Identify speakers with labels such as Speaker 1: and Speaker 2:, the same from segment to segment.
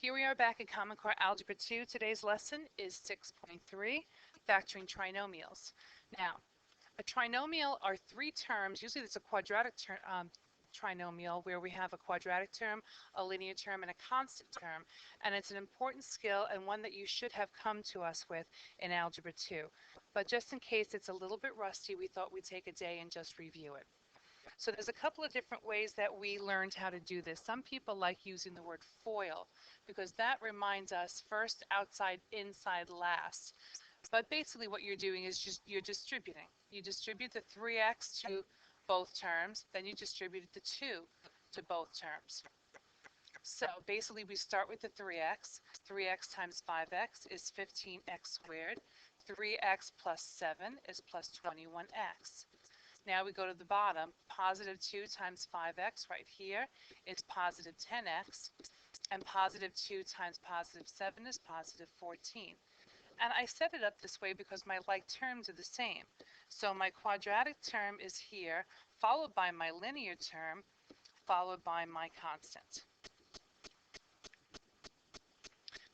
Speaker 1: Here we are back in Common Core Algebra 2. Today's lesson is 6.3, Factoring Trinomials. Now, a trinomial are three terms. Usually it's a quadratic trinomial where we have a quadratic term, a linear term, and a constant term. And it's an important skill and one that you should have come to us with in Algebra 2. But just in case it's a little bit rusty, we thought we'd take a day and just review it. So there's a couple of different ways that we learned how to do this. Some people like using the word FOIL because that reminds us first, outside, inside, last. But basically what you're doing is just you're distributing. You distribute the 3x to both terms, then you distribute the 2 to both terms. So basically we start with the 3x. 3x times 5x is 15x squared. 3x plus 7 is plus 21x. Now we go to the bottom. Positive 2 times 5x right here is positive 10x. And positive 2 times positive 7 is positive 14. And I set it up this way because my like terms are the same. So my quadratic term is here, followed by my linear term, followed by my constant.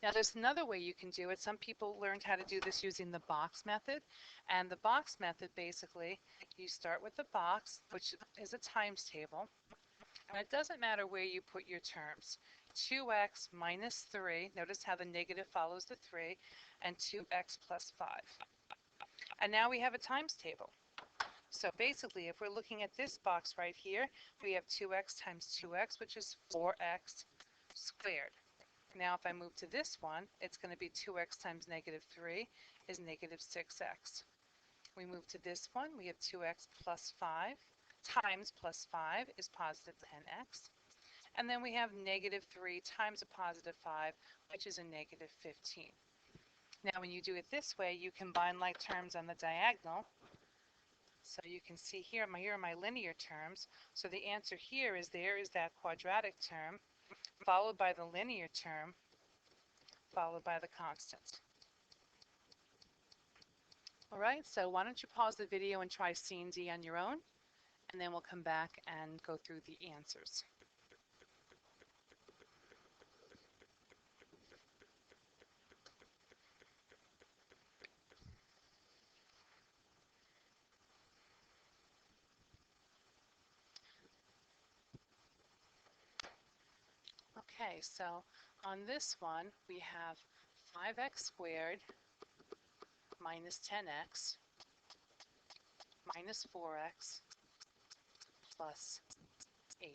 Speaker 1: Now there's another way you can do it. Some people learned how to do this using the box method. And the box method, basically, you start with the box, which is a times table. And it doesn't matter where you put your terms. 2x minus 3, notice how the negative follows the 3, and 2x plus 5. And now we have a times table. So basically, if we're looking at this box right here, we have 2x times 2x, which is 4x squared. Now if I move to this one, it's going to be 2x times negative 3 is negative 6x. We move to this one, we have 2x plus 5 times plus 5 is positive 10x. And then we have negative 3 times a positive 5, which is a negative 15. Now when you do it this way, you combine like terms on the diagonal. So you can see here are my linear terms. So the answer here is there is that quadratic term, followed by the linear term, followed by the constant. All right, so why don't you pause the video and try C and D on your own, and then we'll come back and go through the answers. Okay, so on this one, we have 5x squared minus 10x minus 4x plus 8.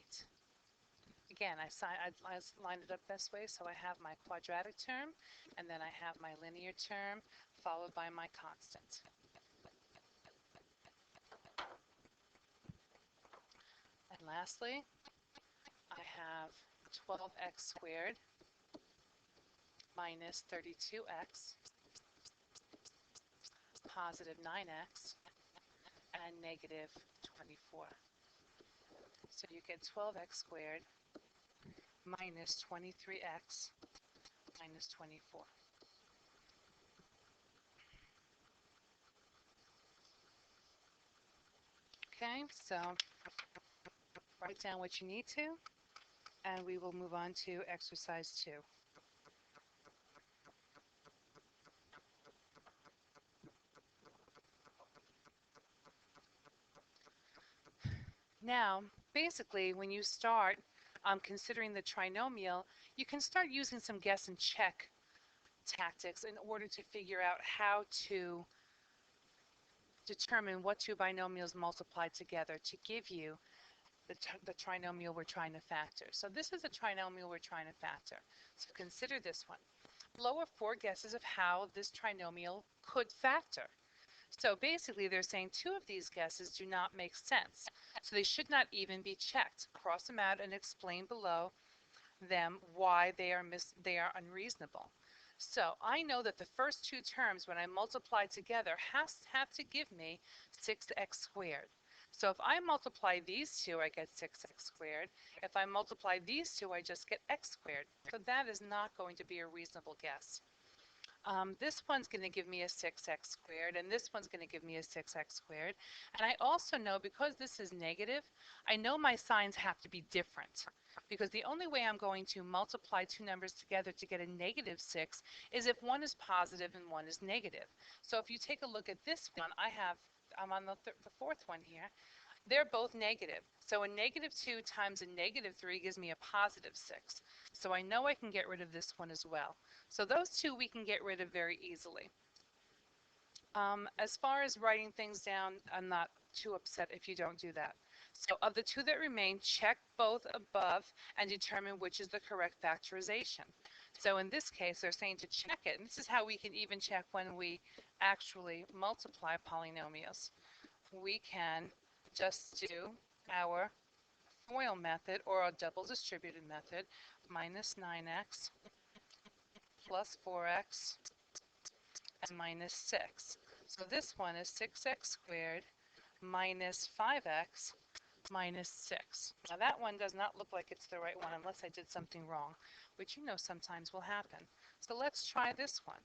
Speaker 1: Again, I lined it up this way, so I have my quadratic term, and then I have my linear term, followed by my constant. And lastly, I have 12x squared minus 32x, positive 9x, and negative 24. So you get 12x squared minus 23x minus 24. Okay, so write down what you need to, and we will move on to exercise 2. Now, basically, when you start considering the trinomial, you can start using some guess and check tactics in order to figure out how to determine what two binomials multiply together to give you the trinomial we're trying to factor. So this is a trinomial we're trying to factor. So consider this one. Lower 4 guesses of how this trinomial could factor. So basically they're saying 2 of these guesses do not make sense. So they should not even be checked. Cross them out and explain below them why they are unreasonable. So I know that the first 2 terms when I multiply together have to give me 6x squared. So if I multiply these 2, I get 6x squared. If I multiply these 2, I just get x squared. So that is not going to be a reasonable guess. This one's going to give me a 6x squared, and this one's going to give me a 6x squared. And I also know, because this is negative, I know my signs have to be different. because the only way I'm going to multiply two numbers together to get a negative 6 is if one is positive and one is negative. So if you take a look at this one, I'm on the fourth one here. They're both negative. So a negative 2 times a negative 3 gives me a positive 6. So I know I can get rid of this one as well. So those two we can get rid of very easily. As far as writing things down, I'm not too upset if you don't do that. So of the two that remain, check both above and determine which is the correct factorization. So in this case, they're saying to check it. And this is how we can even check when we actually multiply polynomials. We can just do our FOIL method or a double distributed method, minus 9x plus 4x and minus 6. So this one is 6x squared minus 5x minus 6. Now that one does not look like it's the right one unless I did something wrong, which you know sometimes will happen. So let's try this one.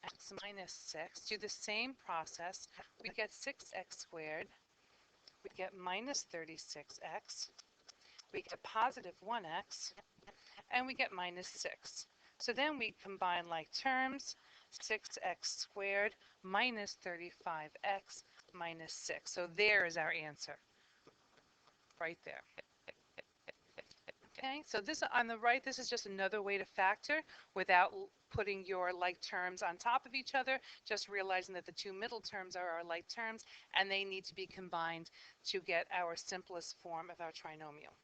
Speaker 1: X minus 6. Do the same process. We get 6x squared. We get minus 36x. We get positive 1x. And we get minus 6. So then we combine like terms. 6x squared minus 35x minus 6. So there is our answer. Right there. Okay, so this on the right, this is just another way to factor without putting your like terms on top of each other, just realizing that the two middle terms are our like terms and they need to be combined to get our simplest form of our trinomial.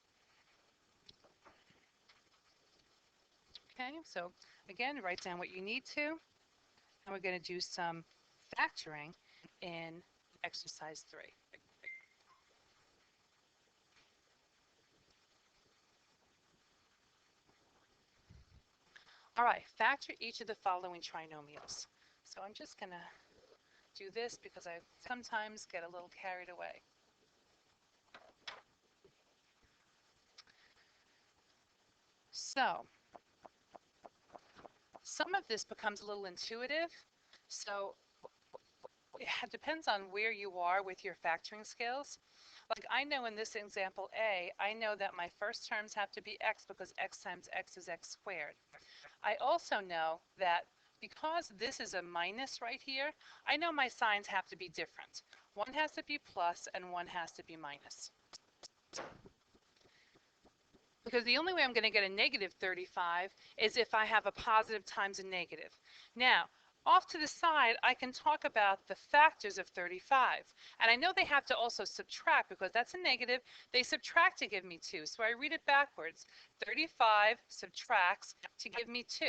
Speaker 1: Okay, so again, write down what you need to, and we're going to do some factoring in exercise 3. All right, factor each of the following trinomials. So I'm just going to do this because I sometimes get a little carried away. So some of this becomes a little intuitive. So it depends on where you are with your factoring skills. Like I know in this example A, I know that my first terms have to be x because x times x is x squared. I also know that because this is a minus right here, I know my signs have to be different. One has to be plus and one has to be minus. Because the only way I'm going to get a negative 35 is if I have a positive times a negative. Now, off to the side, I can talk about the factors of 35. And I know they have to also subtract because that's a negative. They subtract to give me 2. So I read it backwards. 35 subtracts to give me 2.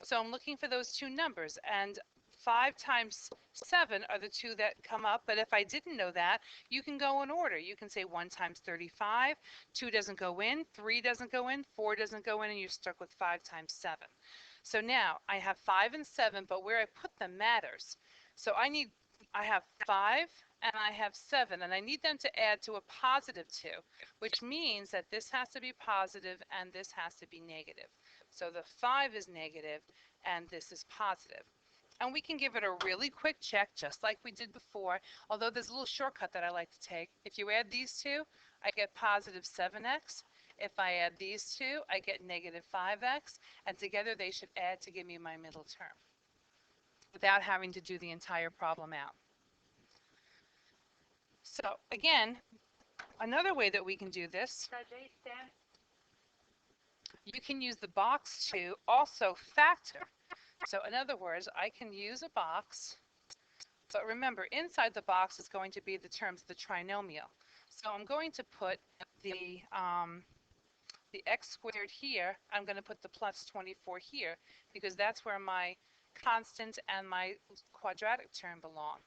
Speaker 1: So I'm looking for those two numbers. And 5 times 7 are the two that come up. But if I didn't know that, you can go in order. You can say 1 times 35, 2 doesn't go in, 3 doesn't go in, 4 doesn't go in, and you're stuck with 5 times 7. So now I have 5 and 7, but where I put them matters. So I have 5 and I have 7, and I need them to add to a positive 2, which means that this has to be positive and this has to be negative. So the 5 is negative and this is positive. And we can give it a really quick check, just like we did before, although there's a little shortcut that I like to take. If you add these two, I get positive 7x. If I add these two, I get negative 5x, and together they should add to give me my middle term without having to do the entire problem out. So again, another way that we can do this, you can use the box to also factor. So in other words, I can use a box, but remember, inside the box is going to be the terms of the trinomial. So I'm going to put the x squared here. I'm going to put the plus 24 here because that's where my constant and my quadratic term belong.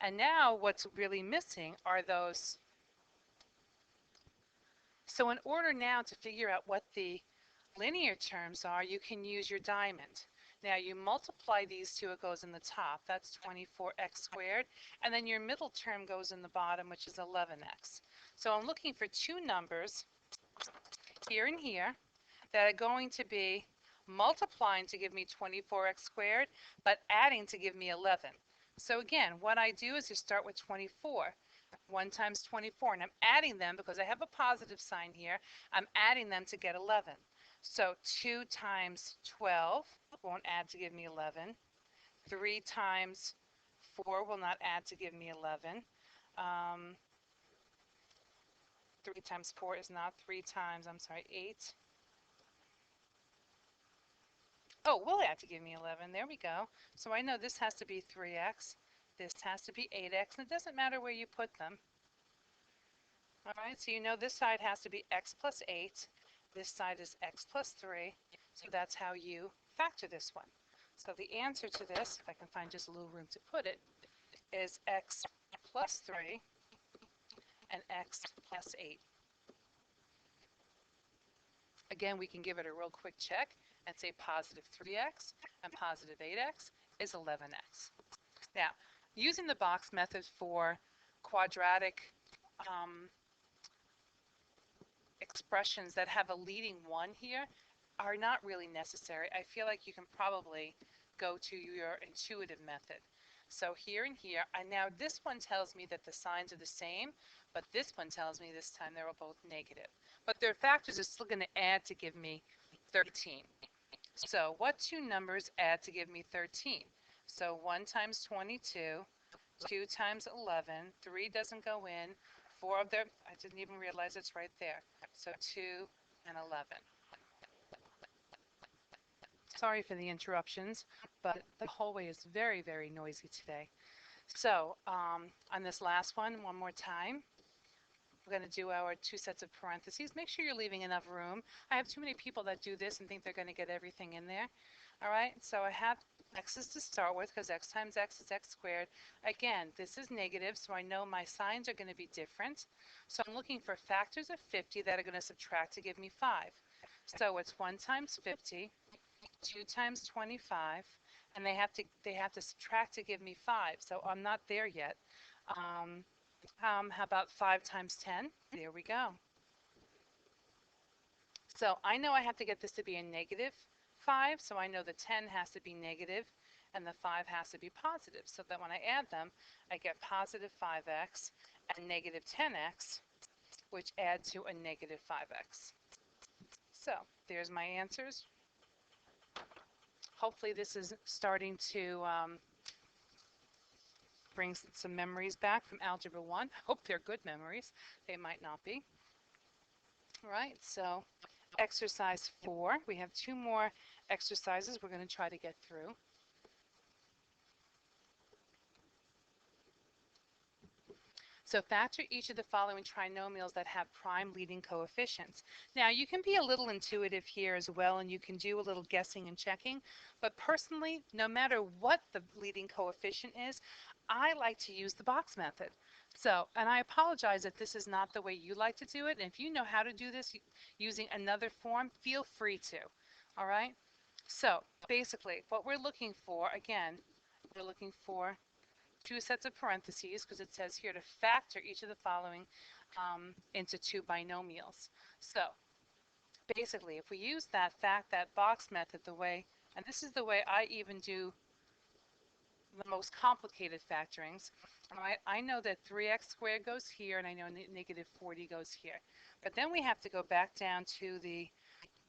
Speaker 1: And now what's really missing are those. So in order now to figure out what the linear terms are, you can use your diamond. Now you multiply these two, it goes in the top, that's 24x squared, and then your middle term goes in the bottom, which is 11x. So I'm looking for two numbers here and here that are going to be multiplying to give me 24x squared, but adding to give me 11. So again, what I do is you start with 24. 1 times 24, and I'm adding them because I have a positive sign here. I'm adding them to get 11. So 2 times 12 won't add to give me 11. 3 times 4 will not add to give me 11. 3 times 4 is not 3 times, I'm sorry, 8. Oh, will add to give me 11. There we go. So I know this has to be 3x. This has to be 8x. And it doesn't matter where you put them. All right, so you know this side has to be x plus 8. This side is x plus 3. So that's how you factor this one. So the answer to this, if I can find just a little room to put it, is x plus 3 and x plus 8. Again, we can give it a real quick check and say positive 3x and positive 8x is 11x. Now, using the box method for quadratic expressions that have a leading 1 here are not really necessary. I feel like you can probably go to your intuitive method. So here and here, and now this one tells me that the signs are the same, but this one tells me this time they're both negative. But their factors are still going to add to give me 13. So what two numbers add to give me 13? So 1 times 22, 2 times 11, 3 doesn't go in, 4 of them, I didn't even realize it's right there. So 2 and 11. Sorry for the interruptions, but the hallway is very, very noisy today. So on this last one more time, we're going to do our 2 sets of parentheses. Make sure you're leaving enough room. I have too many people that do this and think they're going to get everything in there. All right, so I have x's to start with because x times x is x squared. Again, this is negative, so I know my signs are going to be different. So I'm looking for factors of 50 that are going to subtract to give me 5. So it's 1 times 50, 2 times 25, and they have to subtract to give me 5. So I'm not there yet. How about 5 times 10? There we go. So I know I have to get this to be a negative 5, so I know the 10 has to be negative and the 5 has to be positive, so that when I add them, I get positive 5x and negative 10x, which add to a negative 5x. So there's my answers. Hopefully this is starting to bring some memories back from Algebra 1. Hope they're good memories. They might not be. All right, so exercise 4. We have 2 more exercises we're going to try to get through. So factor each of the following trinomials that have prime leading coefficients. Now you can be a little intuitive here as well, and you can do a little guessing and checking, but personally, no matter what the leading coefficient is, I like to use the box method. So, and I apologize if this is not the way you like to do it, and if you know how to do this using another form, feel free to. All right? So basically, what we're looking for, again, we're looking for 2 sets of parentheses because it says here to factor each of the following into 2 binomials. So basically, if we use that box method the way, and this is the way I even do the most complicated factorings, right? I know that 3x squared goes here, and I know negative 40 goes here. But then we have to go back down to the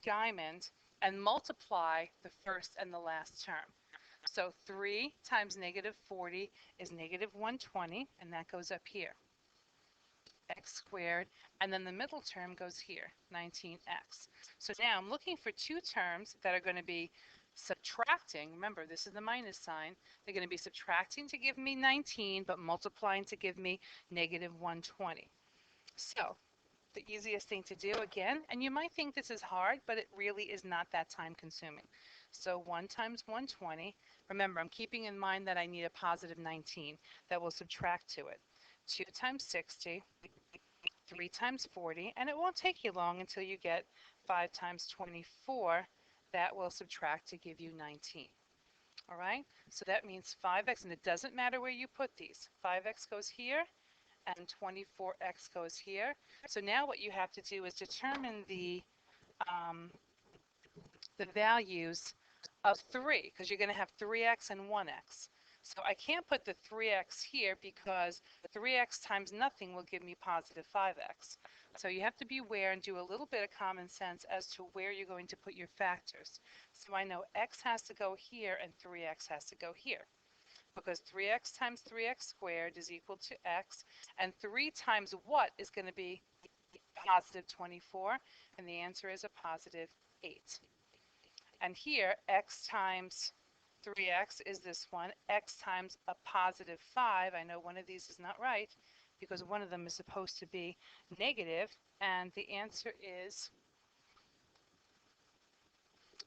Speaker 1: diamond and multiply the first and the last term. So 3 times negative 40 is negative 120, and that goes up here, x squared, and then the middle term goes here, 19x. So now I'm looking for 2 terms that are going to be subtracting. Remember, this is the minus sign. They're going to be subtracting to give me 19, but multiplying to give me negative 120. So the easiest thing to do again, and you might think this is hard, but it really is not that time consuming. So 1 times 120, remember I'm keeping in mind that I need a positive 19 that will subtract to it. 2 times 60, 3 times 40, and it won't take you long until you get 5 times 24 that will subtract to give you 19. All right, so that means 5x, and it doesn't matter where you put these. 5x goes here, and 24x goes here. So now what you have to do is determine the values of 3, because you're going to have 3x and 1x. So I can't put the 3x here because 3x times nothing will give me positive 5x. So you have to be aware and do a little bit of common sense as to where you're going to put your factors. So I know x has to go here and 3x has to go here, because 3x times 3x squared is equal to x, and 3 times what is going to be positive 24, and the answer is a positive 8. And here, x times 3x is this one, x times a positive 5. I know one of these is not right because one of them is supposed to be negative, and the answer is,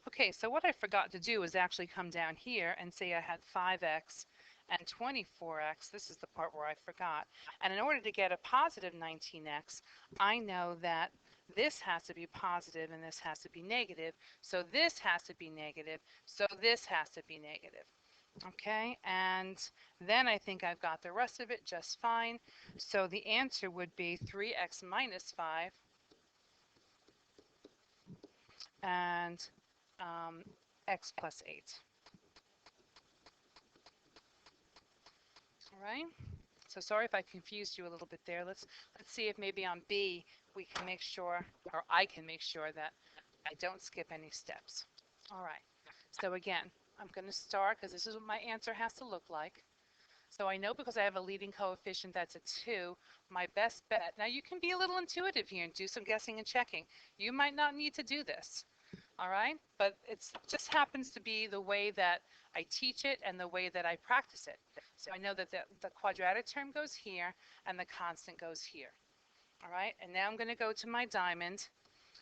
Speaker 1: okay, so what I forgot to do is actually come down here and say I had 5x and 24x. This is the part where I forgot. And in order to get a positive 19x, I know that this has to be positive and this has to be negative. So this has to be negative. So this has to be negative. Okay, and then I think I've got the rest of it just fine. So the answer would be 3x minus 5 and x plus 8. All right. So sorry if I confused you a little bit there. Let's see if maybe on B we can make sure, or I can make sure that I don't skip any steps. All right. So again, I'm going to start because this is what my answer has to look like. So I know because I have a leading coefficient that's a 2, my best bet. Now you can be a little intuitive here and do some guessing and checking. You might not need to do this. All right, but it just happens to be the way that I teach it and the way that I practice it. So I know that the quadratic term goes here and the constant goes here. All right, and now I'm going to go to my diamond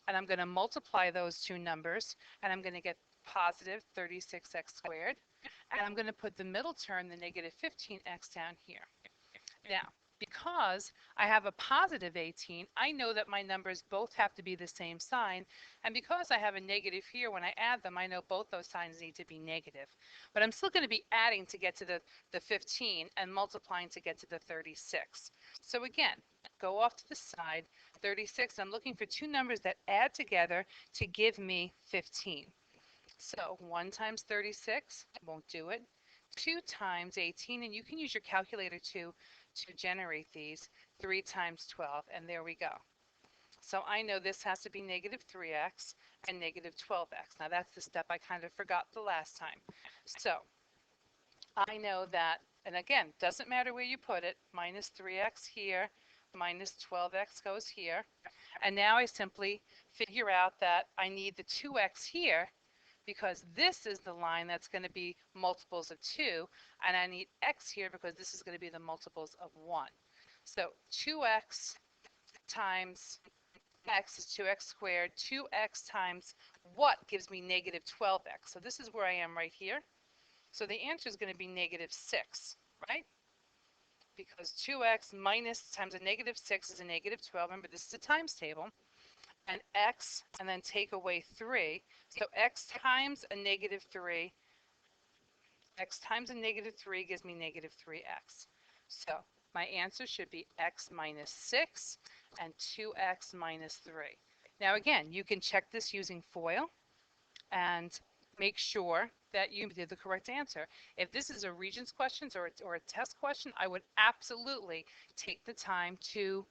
Speaker 1: and I'm going to multiply those two numbers and I'm going to get positive 36x squared, and I'm going to put the middle term, the negative 15x, down here. Now, because I have a positive 18, I know that my numbers both have to be the same sign. And because I have a negative here, when I add them, I know both those signs need to be negative. But I'm still going to be adding to get to the 15 and multiplying to get to the 36. So again, go off to the side, 36. I'm looking for two numbers that add together to give me 15. So 1 times 36 won't do it. 2 times 18, and you can use your calculator to generate these. 3 times 12, and there we go. So I know this has to be negative 3x and negative 12x. Now that's the step I kind of forgot the last time. So I know that, and again, doesn't matter where you put it, minus 3x here, minus 12x goes here. And now I simply figure out that I need the 2x here because this is the line that's going to be multiples of 2, and I need x here because this is going to be the multiples of 1. So 2x times x is 2x squared. 2x times what gives me negative 12x? So this is where I am right here. So the answer is going to be negative 6, right? Because 2x minus times a negative 6 is a negative 12. Remember, this is a times table. And x, and then take away 3. So x times a negative 3, x times a negative 3 gives me negative 3x. So my answer should be x minus 6 and 2x minus 3. Now again, you can check this using FOIL and make sure that you did the correct answer. If this is a Regents question or a test question, I would absolutely take the time to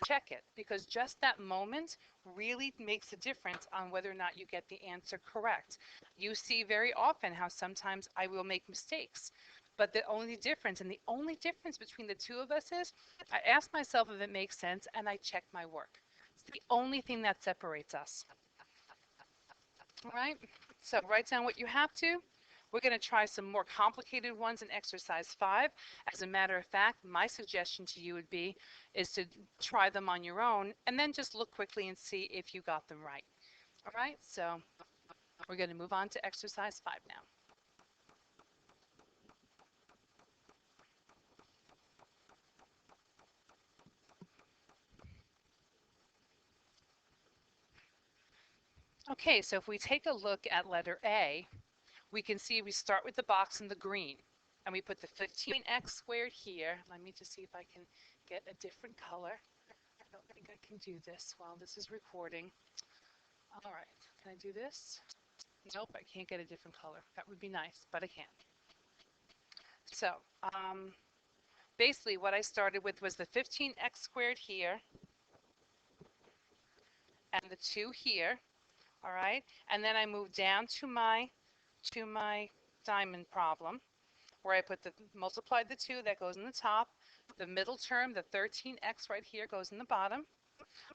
Speaker 1: check it, because just that moment really makes a difference on whether or not you get the answer correct. You see very often how sometimes I will make mistakes, but the only difference between the two of us is I ask myself if it makes sense and I check my work. It's the only thing that separates us. All right, so write down what you have to. We're going to try some more complicated ones in exercise 5. As a matter of fact, my suggestion to you would be is to try them on your own and then just look quickly and see if you got them right. All right, so we're going to move on to exercise 5 now. Okay, so if we take a look at letter A, we can see we start with the box in the green and we put the 15x squared here. Let me just see if I can get a different color. I don't think I can do this while this is recording. All right, can I do this? Nope, I can't get a different color. That would be nice, but I can't. So basically what I started with was the 15x squared here and the 2 here, all right? And then I moved down to my diamond problem where I put multiplied the 2, that goes in the top. The middle term, the 13x right here, goes in the bottom.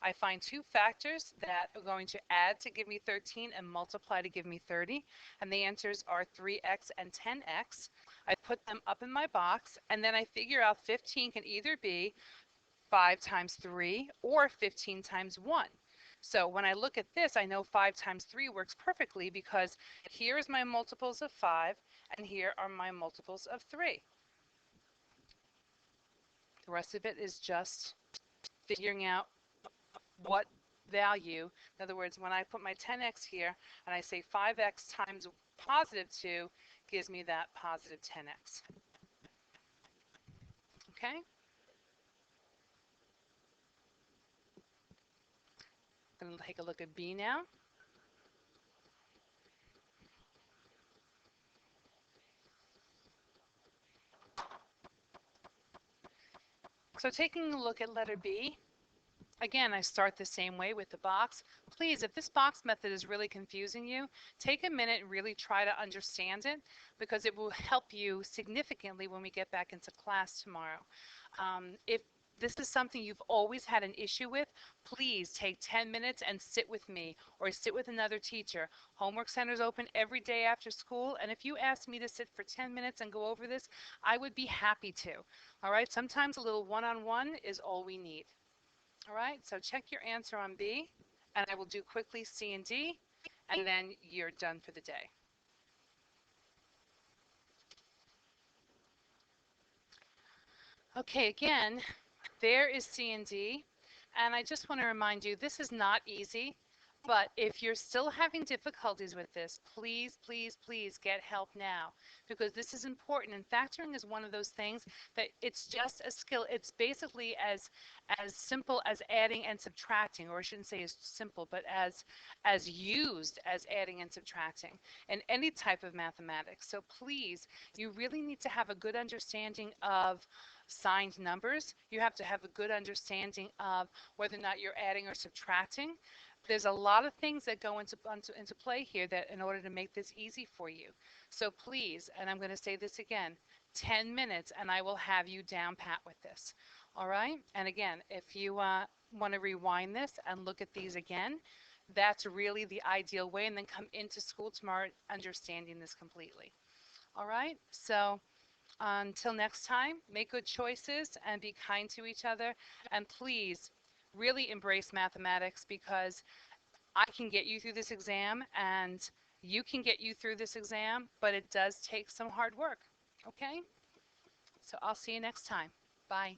Speaker 1: I find two factors that are going to add to give me 13 and multiply to give me 30. And the answers are 3x and 10x. I put them up in my box, and then I figure out 15 can either be 5 times 3 or 15 times 1. So when I look at this, I know 5 times 3 works perfectly because here is my multiples of 5, and here are my multiples of 3. The rest of it is just figuring out what value. In other words, when I put my 10x here and I say 5x times positive 2 gives me that positive 10x. Okay? I'm going to take a look at B now. So taking a look at letter B, again, I start the same way with the box. Please, if this box method is really confusing you, take a minute and really try to understand it because it will help you significantly when we get back into class tomorrow. If this is something you've always had an issue with, please take 10 minutes and sit with me or sit with another teacher. Homework Center is open every day after school, and if you ask me to sit for 10 minutes and go over this, I would be happy to. All right, sometimes a little one-on-one is all we need. All right, so check your answer on B, and I will do quickly C and D, and then you're done for the day. Okay, again, there is C and D, and I just want to remind you, this is not easy, but if you're still having difficulties with this, please, please, please get help now, because this is important, and factoring is one of those things that it's just a skill. It's basically as simple as adding and subtracting, or I shouldn't say as simple, but as used as adding and subtracting in any type of mathematics. So please, you really need to have a good understanding of signed numbers. You have to have a good understanding of whether or not you're adding or subtracting. There's a lot of things that go into play here that in order to make this easy for you. So please, and I'm going to say this again, 10 minutes and I will have you down pat with this. All right? And again, if you want to rewind this and look at these again, that's really the ideal way, and then come into school tomorrow understanding this completely. All right? So until next time, make good choices and be kind to each other. And please really embrace mathematics, because I can get you through this exam and you can get you through this exam, but it does take some hard work. Okay? So I'll see you next time. Bye.